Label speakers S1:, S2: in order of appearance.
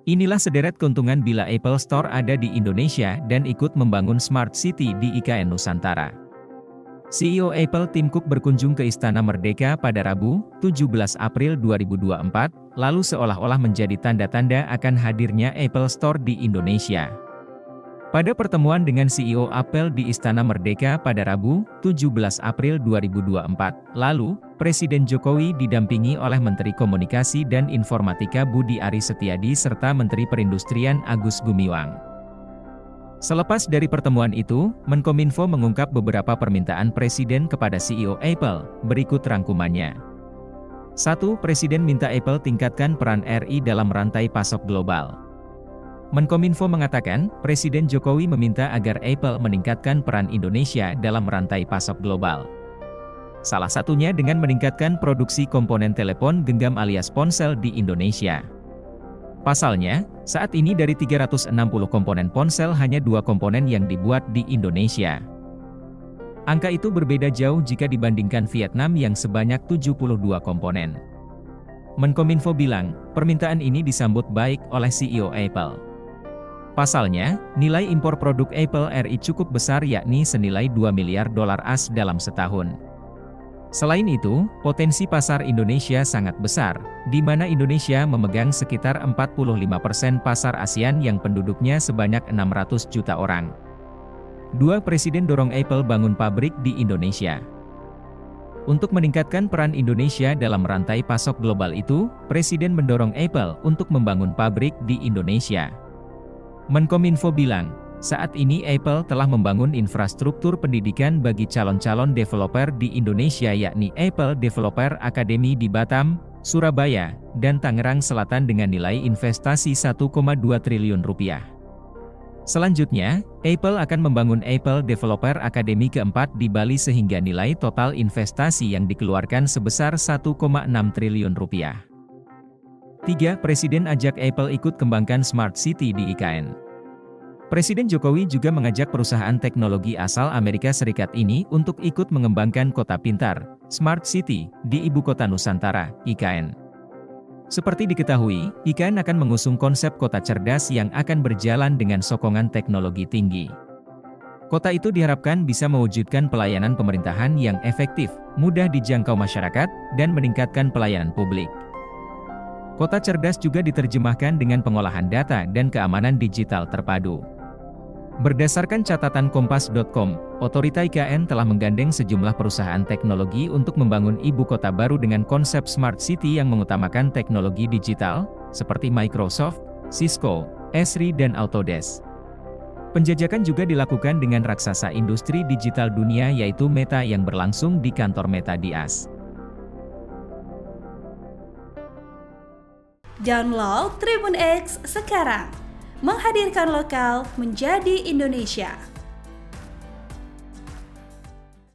S1: Inilah sederet keuntungan bila Apple Store ada di Indonesia dan ikut membangun Smart City di IKN Nusantara. CEO Apple Tim Cook berkunjung ke Istana Merdeka pada Rabu, 17 April 2024, lalu seolah-olah menjadi tanda-tanda akan hadirnya Apple Store di Indonesia. Pada pertemuan dengan CEO Apple di Istana Merdeka pada Rabu, 17 April 2024, lalu, Presiden Jokowi didampingi oleh Menteri Komunikasi dan Informatika Budi Aris Setiadi serta Menteri Perindustrian Agus Gumiwang. Selepas dari pertemuan itu, Menkominfo mengungkap beberapa permintaan Presiden kepada CEO Apple, berikut rangkumannya. 1. Presiden minta Apple tingkatkan peran RI dalam rantai pasok global. Menkominfo mengatakan, Presiden Jokowi meminta agar Apple meningkatkan peran Indonesia dalam rantai pasok global. Salah satunya dengan meningkatkan produksi komponen telepon genggam alias ponsel di Indonesia. Pasalnya, saat ini dari 360 komponen ponsel hanya 2 komponen yang dibuat di Indonesia. Angka itu berbeda jauh jika dibandingkan Vietnam yang sebanyak 72 komponen. Menkominfo bilang, permintaan ini disambut baik oleh CEO Apple. Pasalnya, nilai impor produk Apple RI cukup besar yakni senilai 2 miliar dolar AS dalam setahun. Selain itu, potensi pasar Indonesia sangat besar, di mana Indonesia memegang sekitar 45% pasar ASEAN yang penduduknya sebanyak 600 juta orang. 2. Presiden dorong Apple bangun pabrik di Indonesia. Untuk meningkatkan peran Indonesia dalam rantai pasok global itu, Presiden mendorong Apple untuk membangun pabrik di Indonesia. Menkominfo bilang, saat ini Apple telah membangun infrastruktur pendidikan bagi calon-calon developer di Indonesia yakni Apple Developer Academy di Batam, Surabaya, dan Tangerang Selatan dengan nilai investasi 1,2 triliun rupiah. Selanjutnya, Apple akan membangun Apple Developer Academy keempat di Bali sehingga nilai total investasi yang dikeluarkan sebesar 1,6 triliun rupiah. 3. Presiden ajak Apple ikut kembangkan Smart City di IKN. Presiden Jokowi juga mengajak perusahaan teknologi asal Amerika Serikat ini untuk ikut mengembangkan kota pintar, Smart City, di Ibu Kota Nusantara, IKN. Seperti diketahui, IKN akan mengusung konsep kota cerdas yang akan berjalan dengan sokongan teknologi tinggi. Kota itu diharapkan bisa mewujudkan pelayanan pemerintahan yang efektif, mudah dijangkau masyarakat, dan meningkatkan pelayanan publik. Kota cerdas juga diterjemahkan dengan pengolahan data dan keamanan digital terpadu. Berdasarkan catatan Kompas.com, Otorita IKN telah menggandeng sejumlah perusahaan teknologi untuk membangun ibu kota baru dengan konsep Smart City yang mengutamakan teknologi digital, seperti Microsoft, Cisco, Esri dan Autodesk. Penjajakan juga dilakukan dengan raksasa industri digital dunia yaitu Meta yang berlangsung di kantor Meta di AS.
S2: Download Tribun X sekarang, menghadirkan lokal menjadi Indonesia.